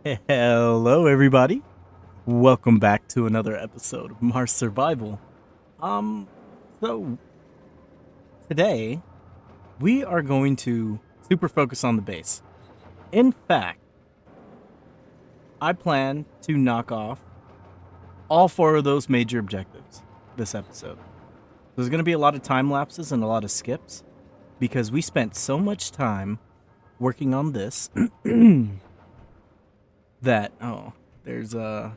Hello, everybody. Welcome back to another episode of Mars Survival. Um, so today we are going to super focus on the base. In fact, I plan to knock off all four of those major objectives this episode. There's going to be a lot of time lapses and a lot of skips because we spent so much time working on this that there's a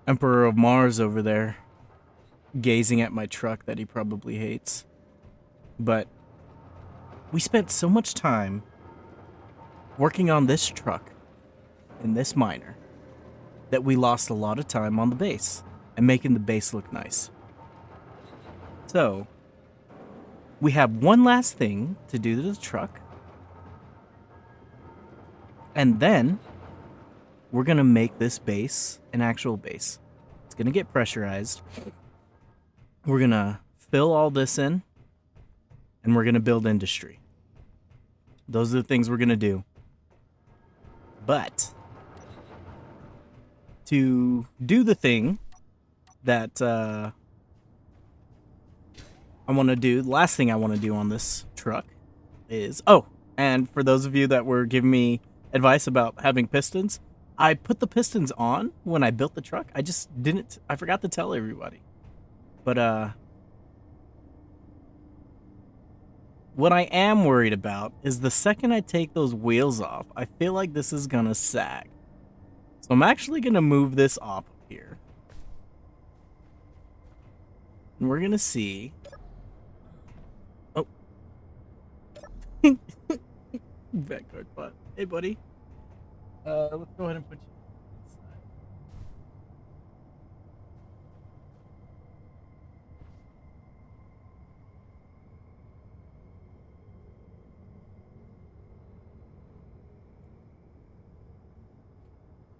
Emperor of Mars over there gazing at my truck that he probably hates. But we spent so much time working on this truck and this miner that we lost a lot of time on the base and making the base look nice. So, we have one last thing to do to the truck. And then we're going to make this base an actual base. It's going to get pressurized. We're going to fill all this in and we're going to build industry. Those are the things we're going to do. But to do the thing that I want to do, the last thing I want to do on this truck is, and for those of you that were giving me advice about having pistons, I put the pistons on when I built the truck. I forgot to tell everybody. But what I am worried about is the second I take those wheels off, I feel like this is gonna sag. So I'm actually gonna move this off of here. And we're gonna see. Oh. Backguard bot. Hey, buddy. Let's go ahead and put you inside.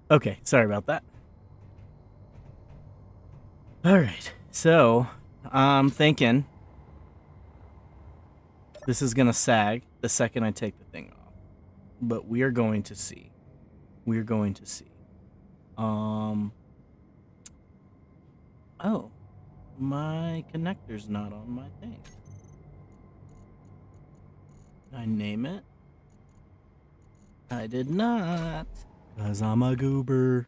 Okay, sorry about that. All right, so I'm thinking this is gonna sag the second I take the thing off, but we are going to see. We're going to see. Oh, my connector's not on my thing. I name it? I did not, cause I'm a goober.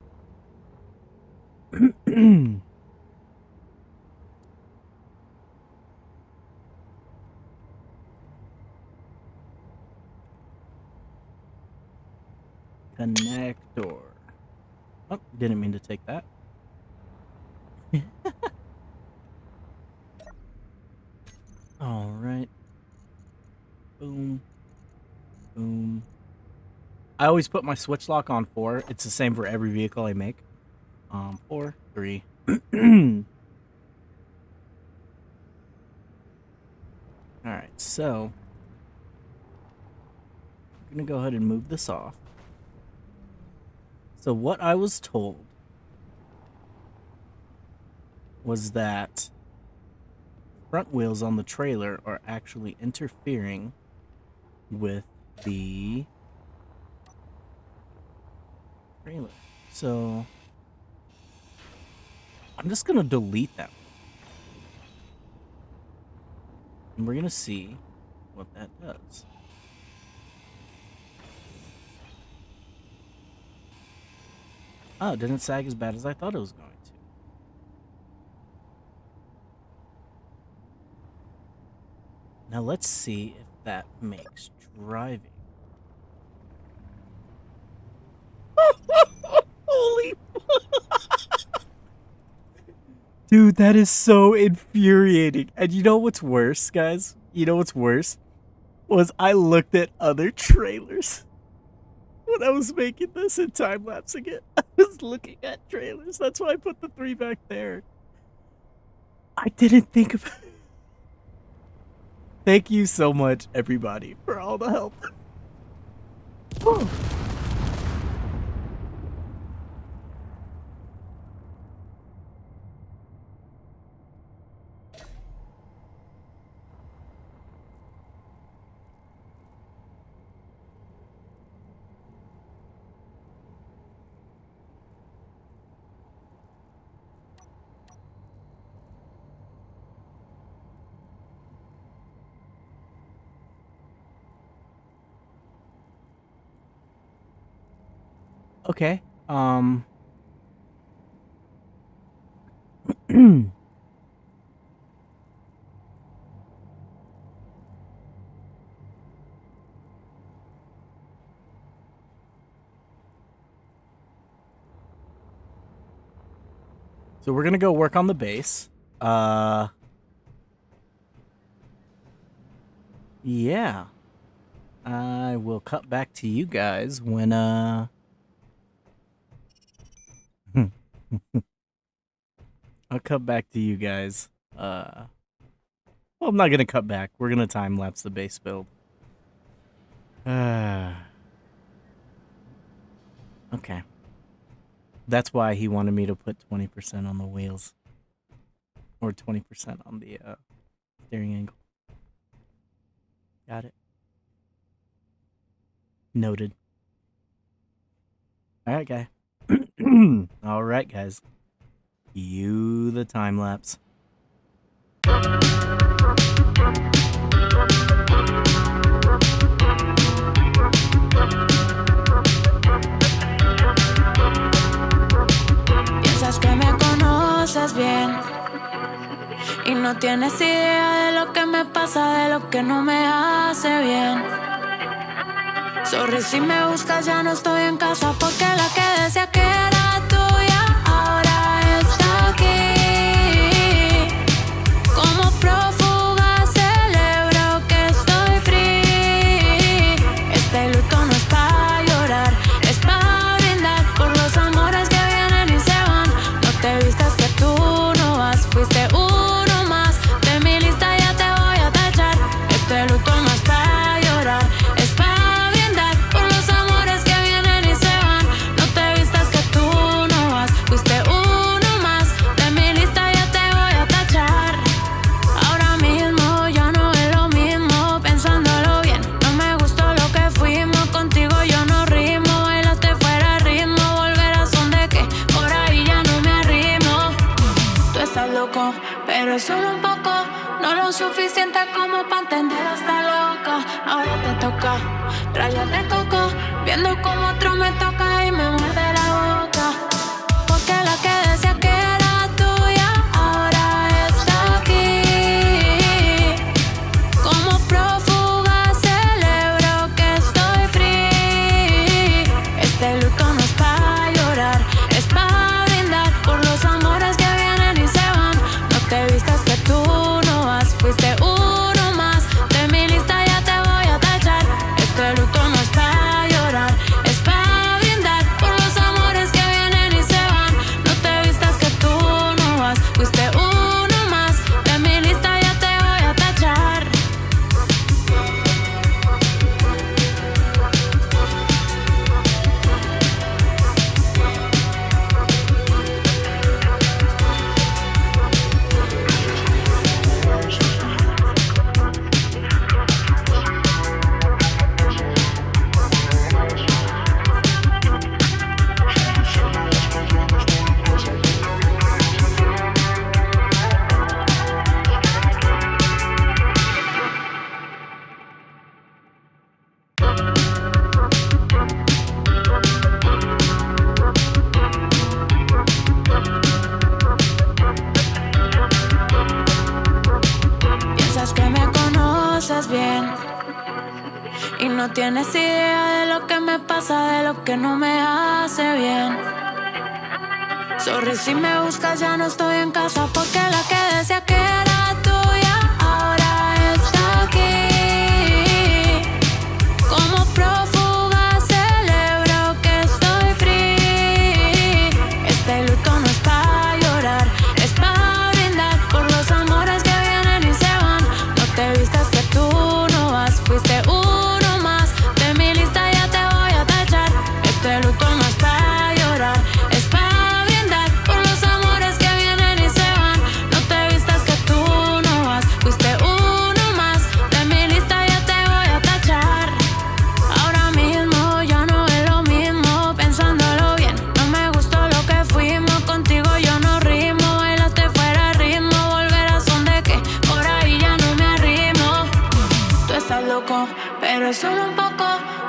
Connector. Oh, didn't mean to take that. All right. Boom. Boom. I always put my switch lock on 4. It's the same for every vehicle I make. 4, 3. All right, so I'm gonna go ahead and move this off. So what I was told was that front wheels on the trailer are actually interfering with the trailer. So I'm just gonna delete them. And we're gonna see what that does. Oh, it didn't sag as bad as I thought it was going to. Now let's see if that makes driving. Holy dude, that is so infuriating. And you know what's worse, guys? You know what's worse? Was I looked at other trailers when I was making this in time lapsing it. I was looking at trailers. That's why I put the 3 back there. I didn't think of it. Thank you so much, everybody, for all the help. Okay. So we're gonna go work on the base. Yeah. I will cut back to you guys when I'll cut back to you guys. Well, I'm not gonna cut back. We're gonna time lapse the base build. Okay. That's why he wanted me to put 20% on the wheels. Or 20% on the steering angle. Got it. Noted. Alright, guy. Alright, guys. Cue the time lapse. Piensas que me conoces bien y no tienes idea de lo que me pasa, de lo que no me hace bien. Sorry si me buscas, ya no estoy en casa porque la que decía que era tuya ahora está aquí. Como prófuga celebro que estoy free. Este luto no es pa' llorar, es pa' brindar por los amores que vienen y se van. No te vistas que tú no vas, fuiste uno más de mi lista, ya te voy a tachar. Este luto no es pa' llorar, es pa' brindar por los amores que vienen y se van. No te vistas que tú no vas, fuiste uno más de mi lista, ya te voy a tachar. Ahora mismo ya no es lo mismo, pensándolo bien, no me gustó lo que fuimos. Contigo yo no rimo, bailaste fuera de ritmo, volver a son de que por ahí ya no me arrimo. Tú estás loco, pero es solo un poco, no lo suficiente como para entender hasta loca. Ahora te toca rayas de coco, viendo como otro me toca y me muerde la boca. Porque la que decía que era tuya ahora está aquí. Como prófuga celebro que estoy free. Este luto no es pa' llorar, es pa' brindar por los amores que vienen y se van. No te vistas que tú no vas, fuiste uno más de mi lista, ya te voy a tachar. Este luto no es pa' llorar, es pa' brindar por los amores que vienen y se van. No te vistas que tú no vas, fuiste uno más de mi lista, ya te voy a tachar. Piensas que me conoces bien y no tienes idea de lo que me pasa, de lo que no me hace bien. Sorry si me buscas, ya no estoy en casa porque la que decía que era tuya ahora está aquí. Como prófuga celebro que estoy free. Este luto no es pa' llorar, es pa' brindar por los amores que vienen y se van. No te vistas que tú no vas, fuiste uno más de mi lista, ya te voy a tachar. Este luto no es pa' llorar, es pa' brindar por los amores que vienen y se van. No te vistas que tú no vas, fuiste uno más de mi lista, ya te voy a tachar. Ahora mismo ya no es lo mismo, pensándolo bien, no me gustó lo que fuimos. Contigo yo no rimo, bailaste fuera de ritmo, volver a son de que por ahí ya no me arrimo. Tú estás loco, pero es solo un poco,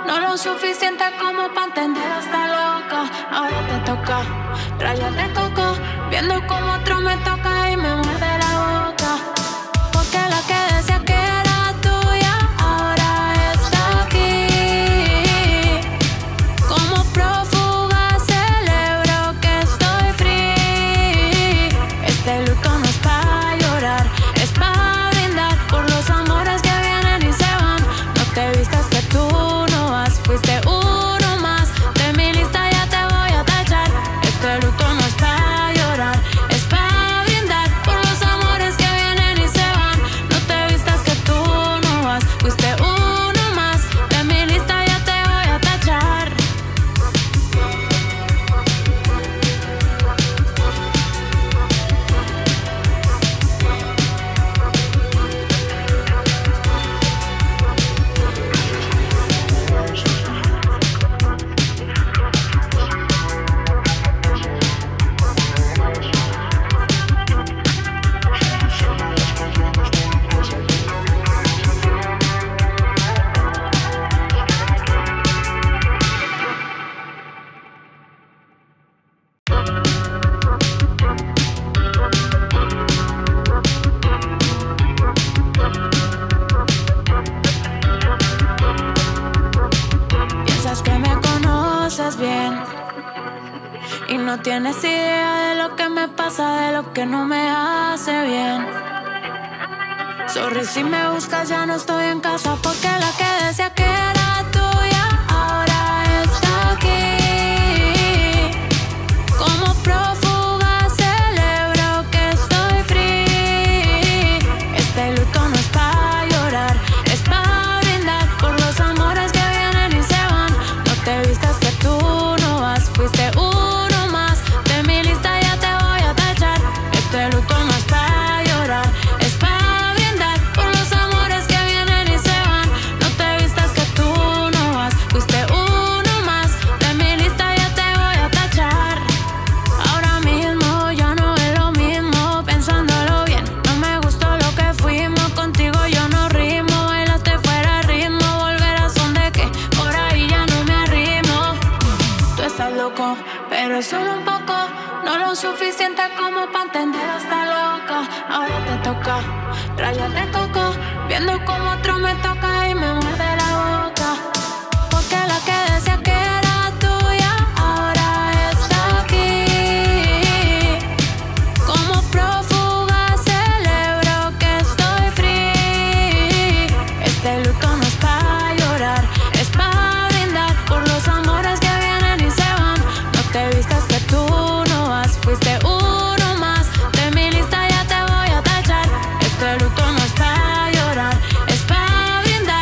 no lo lo suficiente como para entender hasta loca. Ahora te toca rayas de coco, viendo como otro me toca y me muerde la boca. Porque la que decía que era tuya ahora está aquí. Como prófuga celebro que estoy free. Este luto no es pa' llorar, es pa' brindar por los amores que vienen y se van. No te vistas que tú no vas, fuiste uno más. De mi lista ya te voy a tachar. Este luto no es pa' llorar, es pa' brindar por los amores que vienen y se van. No te vistas que tú no vas, fuiste uno más. De mi lista ya te voy a tachar. Piensas que me conoces bien y no tienes idea de lo que me pasa, de lo que no me hace bien. Sorry si me buscas, ya no estoy en casa, porque la que decía que era tuya ahora está aquí. Como prófuga celebro que estoy free. Este luto no es pa' llorar, es pa' brindar por los amores que vienen y se van. No te vistas que tú no vas, fuiste uno más. De mi lista ya te voy a tachar. Este luto no es pa' llorar, es pa' brindar por los amores que vienen y se van. No te vistas que tú no vas, fuiste uno más. De mi lista ya te voy a tachar. Ahora mismo ya no es lo mismo, pensándolo bien. No me gustó lo que fuimos, contigo yo no rimo. Bailaste fuera de ritmo, volver a son de que por ahí ya no me arrimo. Tú estás loco, pero es solo un poco, no lo suficiente como para entender hasta loca. Ahora te toca rayas de coco, viendo como otro me toca y me muerde la boca. Porque la que decía que era tuya ahora está aquí. Como prófuga celebro que estoy free. Este luto no es pa' llorar, es pa' brindar por los amores que vienen y se van. No te vistas que tú no vas, fuiste uno más. De mi lista ya te voy a tachar. Este luto no es pa' llorar, es pa' brindar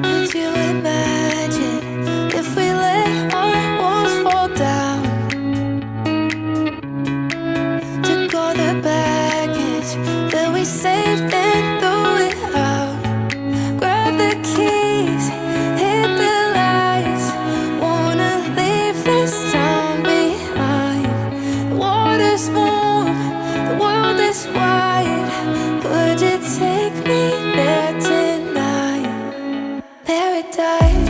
Could you imagine if we let our walls fall down? Took all the baggage that we saved and threw it out. Grab the keys, hit the lights. Wanna leave this town behind. The water's warm, the world is wide. Could you take me there tonight? Paradise.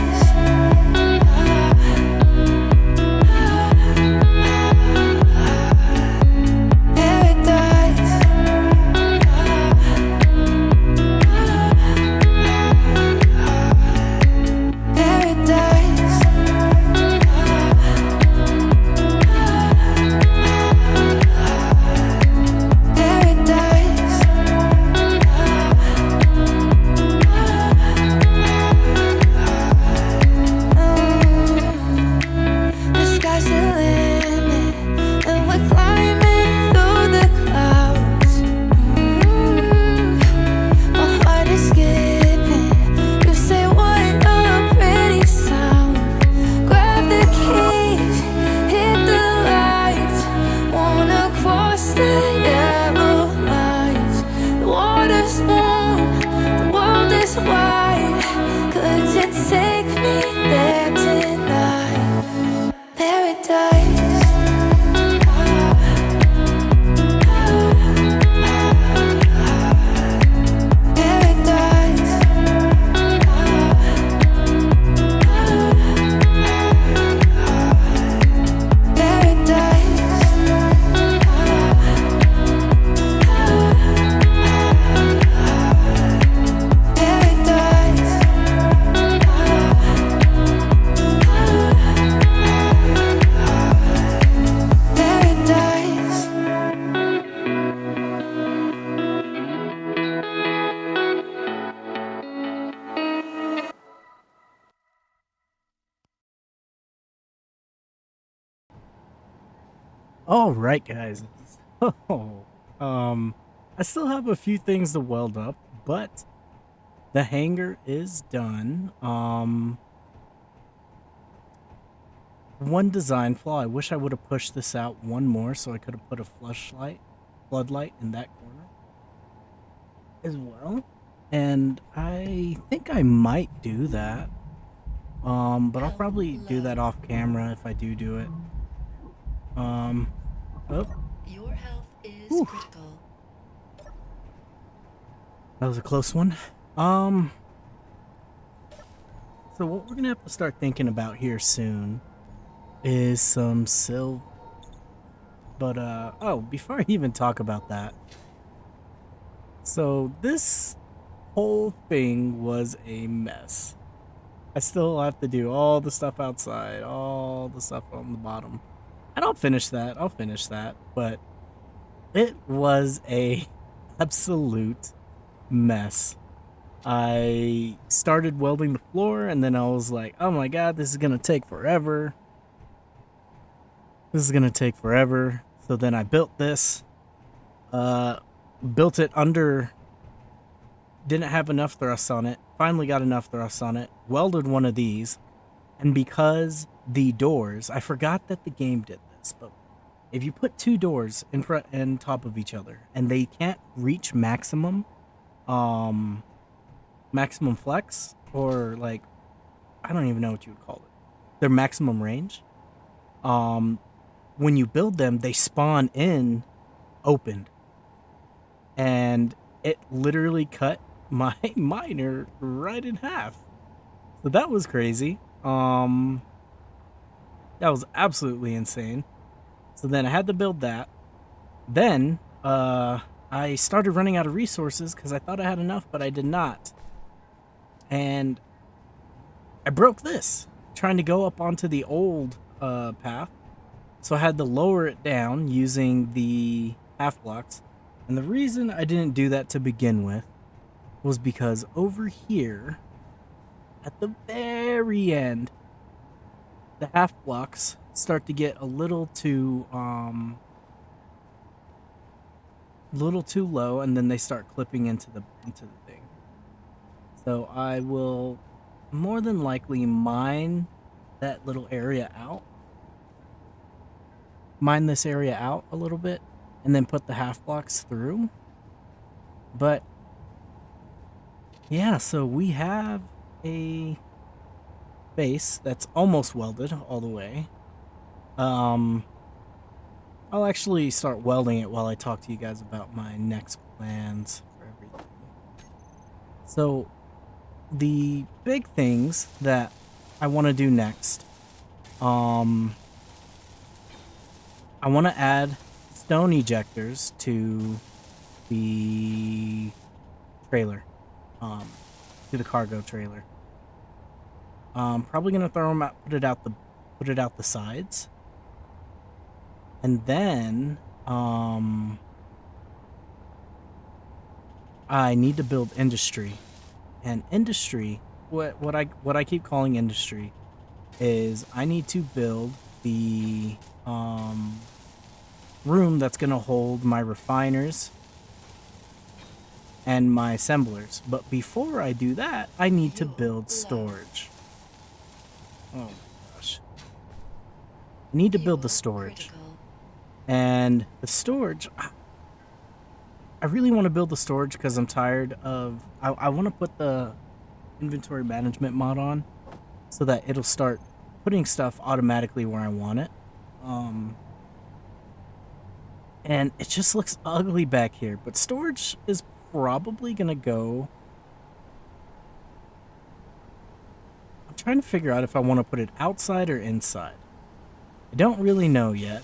Take me there tonight. Paradise. All right, guys. Oh, I still have a few things to weld up, but the hanger is done. One design flaw. I wish I would have pushed this out one more so I could have put a floodlight in that corner as well. And I think I might do that. But I'll probably do that off camera if I do it. Oh. Your health is Whew. critical. That was a close one. So what we're gonna have to start thinking about here soon is some silver. But oh, before I even talk about that, so this whole thing was a mess. I still have to do all the stuff outside, all the stuff on the bottom. And I'll finish that, but it was a absolute mess. I started welding the floor and then I was like, oh my god, this is gonna take forever. So then I built this, built it under, didn't have enough thrust on it, finally got enough thrust on it, welded one of these, and because the doors, I forgot that the game did this, but if you put two doors in front and top of each other and they can't reach maximum flex, or like, I don't even know what you would call it, their maximum range, when you build them, they spawn in opened, and it literally cut my miner right in half. So that was crazy. That was absolutely insane. So then I had to build that. Then I started running out of resources because I thought I had enough, but I did not. And I broke this trying to go up onto the old path. So I had to lower it down using the half blocks. And the reason I didn't do that to begin with was because over here at the very end, the half blocks start to get a little too low, and then they start clipping into the thing. So I will more than likely mine that little area out. Mine this area out a little bit and then put the half blocks through. But yeah, so we have a base that's almost welded all the way. I'll actually start welding it while I talk to you guys about my next plans for everything. So the big things that I want to do next, I want to add stone ejectors to the trailer, to the cargo trailer. Probably gonna throw them out, put it out the sides, and then I need to build industry, and industry, what I keep calling industry, is I need to build the room that's gonna hold my refiners and my assemblers. But before I do that, I need to build storage. Oh my gosh. I need to build the storage. And the storage, I really want to build the storage because I'm tired of, I want to put the inventory management mod on so that it'll start putting stuff automatically where I want it. And it just looks ugly back here, but storage is probably gonna go. I'm trying to figure out if I want to put it outside or inside. I don't really know yet.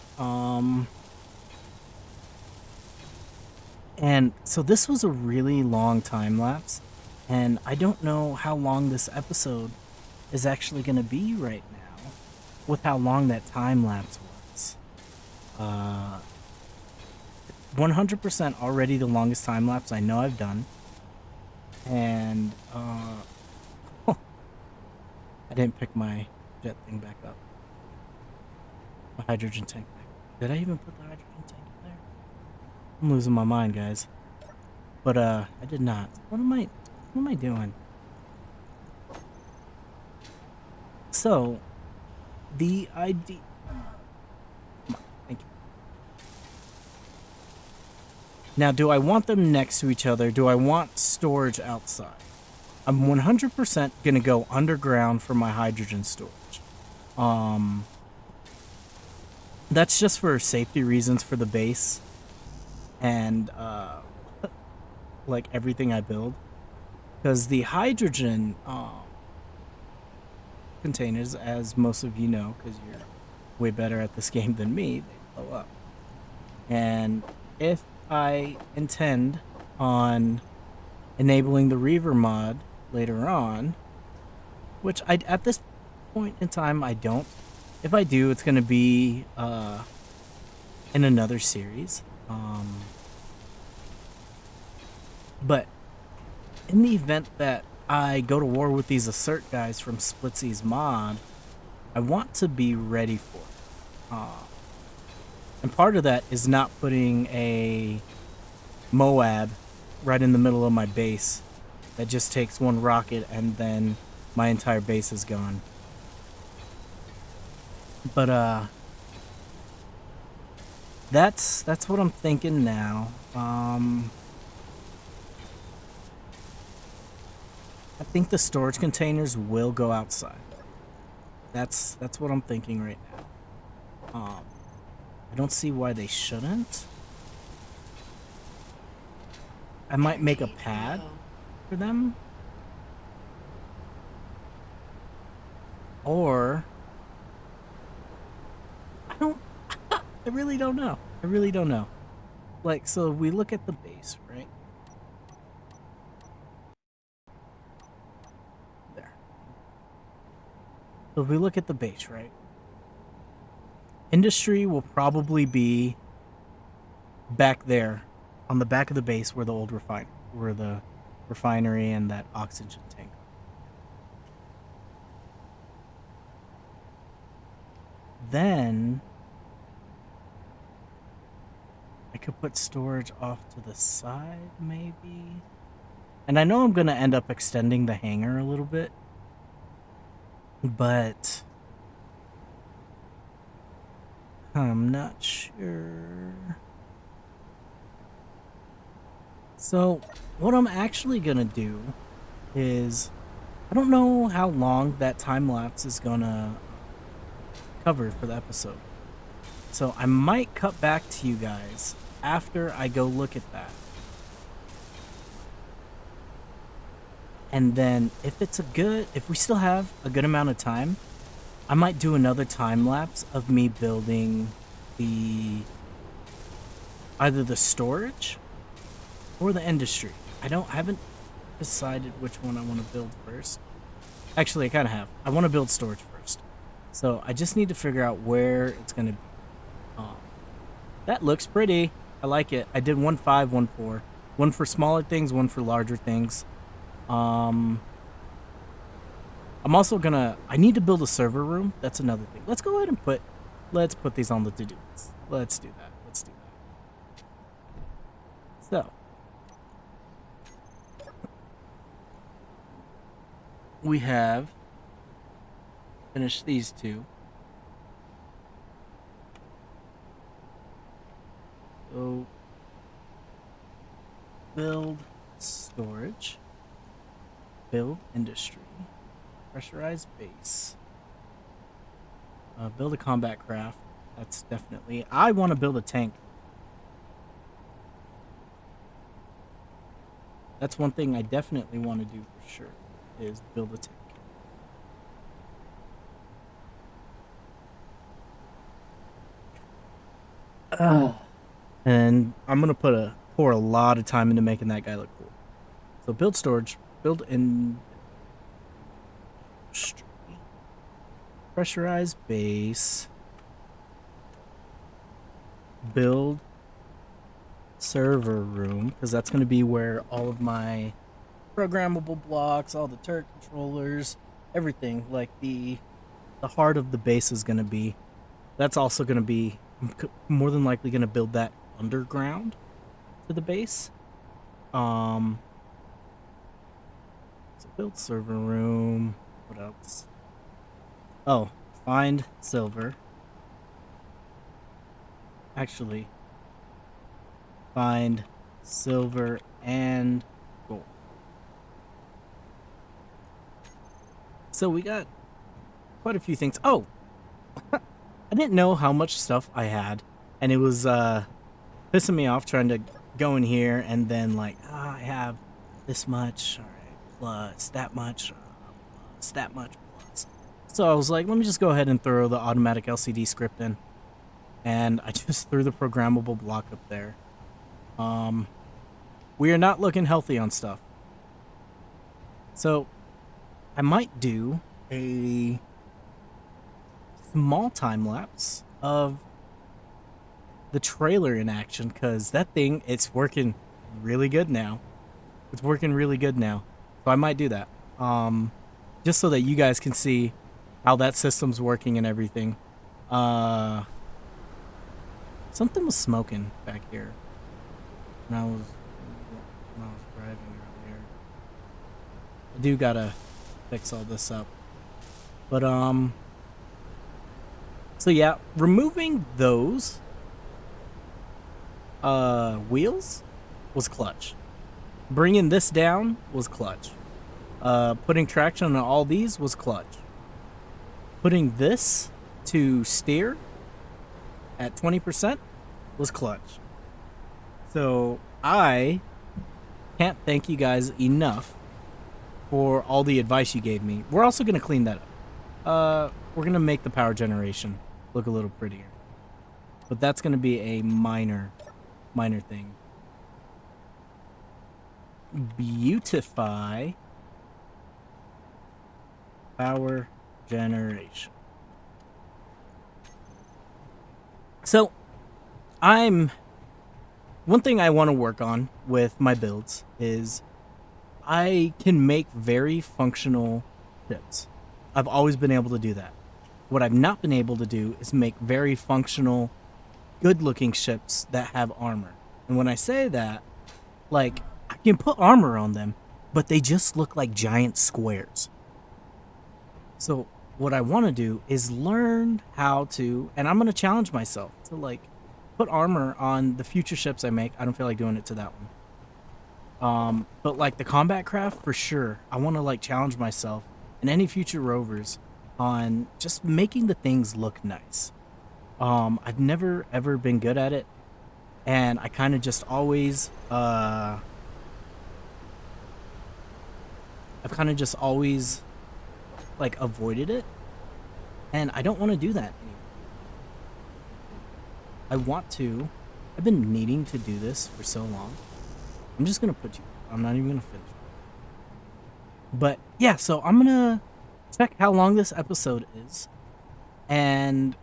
And so this was a really long time lapse, and I don't know how long this episode is actually going to be right now with how long that time lapse was. 100% already the longest time lapse I know I've done. And I didn't pick my jet thing back up. My hydrogen tank back up. Did I even put the hydrogen tank in there? I'm losing my mind, guys. But I did not. What am I doing? So the idea. Come on, thank you. Now, do I want them next to each other? Do I want storage outside? I'm 100% gonna go underground for my hydrogen storage. That's just for safety reasons for the base and like everything I build, because the hydrogen containers, as most of you know, because you're way better at this game than me, they blow up. And if I intend on enabling the Reaver mod later on, which I at this point in time I don't. If I do, it's going to be in another series. But in the event that I go to war with these assert guys from Splitsy's mod, I want to be ready for it. And part of that is not putting a Moab right in the middle of my base that just takes one rocket and then my entire base is gone. But that's what I'm thinking now. I think the storage containers will go outside. That's what I'm thinking right now. I don't see why they shouldn't. I might make a pad for them. Or I don't I really don't know. I really don't know. Like, so we look at the base, right? There. So if we look at the base, right? Industry will probably be back there on the back of the base where the old where the refinery and that oxygen tank. Then I could put storage off to the side, maybe. And I know I'm going to end up extending the hangar a little bit. But I'm not sure. So what I'm actually going to do is, I don't know how long that time lapse is going to cover for the episode. So I might cut back to you guys after I go look at that. And then if we still have a good amount of time, I might do another time lapse of me building either the storage or the industry. I haven't decided which one I want to build first. Actually, I kind of have. I want to build storage first. So I just need to figure out where it's going to be. That looks pretty. I like it. I did 1.5, 1.4. One for smaller things, one for larger things. I'm also gonna, I need to build a server room. That's another thing. Let's go ahead and let's put these on the to-do list. Let's do that. So. We have finished these two. So, build storage, build industry, pressurized base, build a combat craft. That's definitely, I want to build a tank. That's one thing I definitely want to do for sure, is build a tank. And I'm gonna pour a lot of time into making that guy look cool. So build storage, build industry, pressurized base, build server room, because that's gonna be where all of my programmable blocks, all the turret controllers, everything, like the heart of the base is gonna be. That's also gonna be, I'm more than likely gonna build that underground to the base. So build server room. What else? Oh, find silver. Actually, find silver and gold. So we got quite a few things. Oh, I didn't know how much stuff I had, and it was pissing me off trying to go in here and then like, I have this much, all right, plus that much, plus that much, plus. So I was like, let me just go ahead and throw the automatic LCD script in, and I just threw the programmable block up there. We are not looking healthy on stuff. So I might do a small time lapse of the trailer in action, because that thing, it's working really good now. It's working really good now. So I might do that. Just so that you guys can see how that system's working and everything. Something was smoking back here when I was driving earlier. I do gotta fix all this up. But so yeah, removing those wheels was clutch. Bringing this down was clutch. Putting traction on all these was clutch. Putting this to steer at 20% was clutch. So I can't thank you guys enough for all the advice you gave me. We're also going to clean that up. We're going to make the power generation look a little prettier. But that's going to be a minor thing. Beautify power generation. So, one thing I want to work on with my builds is I can make very functional ships. I've always been able to do that. What I've not been able to do is make very functional, good-looking ships that have armor. And when I say that, like, I can put armor on them, but they just look like giant squares. So what I want to do is learn how to, and I'm going to challenge myself to, like, put armor on the future ships I make. I don't feel like doing it to that one. But like the combat craft, for sure, I want to like challenge myself and any future rovers on just making the things look nice. I've never ever been good at it, and I kind of just always I've kind of just always like avoided it, and I don't want to do that anymore. I want to. I've been needing to do this for so long. I'm just gonna put you. I'm not even gonna finish. But yeah, so I'm gonna check how long this episode is, and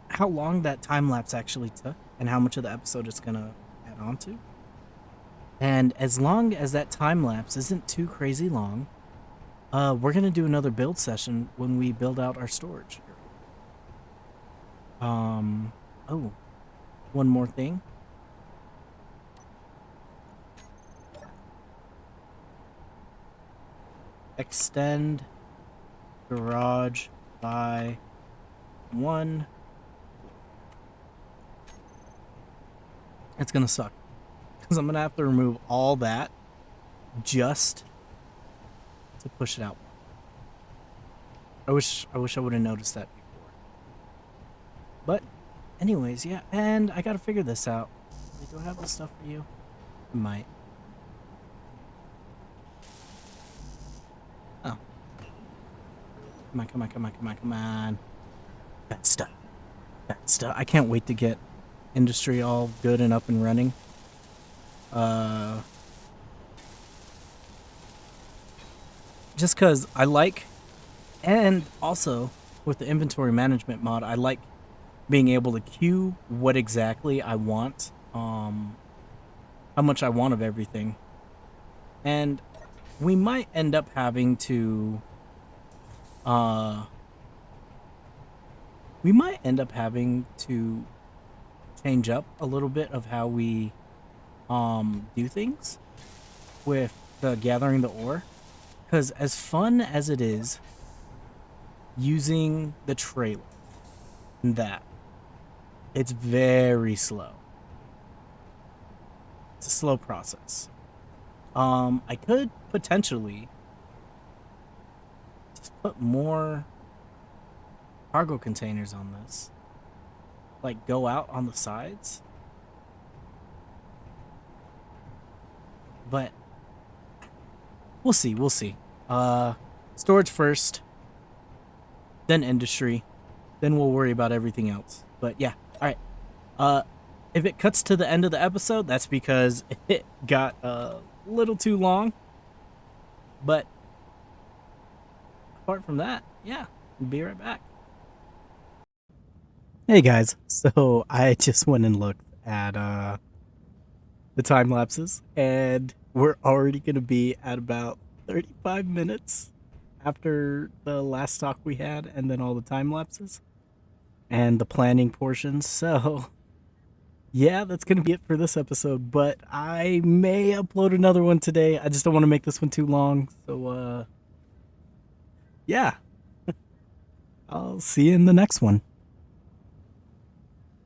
how long that time lapse actually took, and how much of the episode it's gonna add on to. And as long as that time lapse isn't too crazy long, we're gonna do another build session when we build out our storage. Oh, one more thing. Extend garage by 1. It's gonna suck because I'm gonna have to remove all that just to push it out. I wish I would have noticed that before. But anyways, yeah, and I gotta figure this out. Do I have the stuff for you? I might. Oh. Come on. That stuff. I can't wait to get industry all good and up and running. Just because I like, and also with the inventory management mod, I like being able to queue what exactly I want, how much I want of everything. And we might end up having to change up a little bit of how we do things with the gathering the ore, because as fun as it is using the trailer, it's very slow. It's a slow process. I could potentially just put more cargo containers on this. Like, go out on the sides. But we'll see. Storage first, then industry, then we'll worry about everything else. But yeah, all right. If it cuts to the end of the episode, that's because it got a little too long. But apart from that, yeah, we'll be right back. Hey guys, so I just went and looked at the time lapses, and we're already gonna be at about 35 minutes after the last talk we had, and then all the time lapses and the planning portions. So yeah, that's gonna be it for this episode, but I may upload another one today. I just don't want to make this one too long. So yeah, I'll see you in the next one.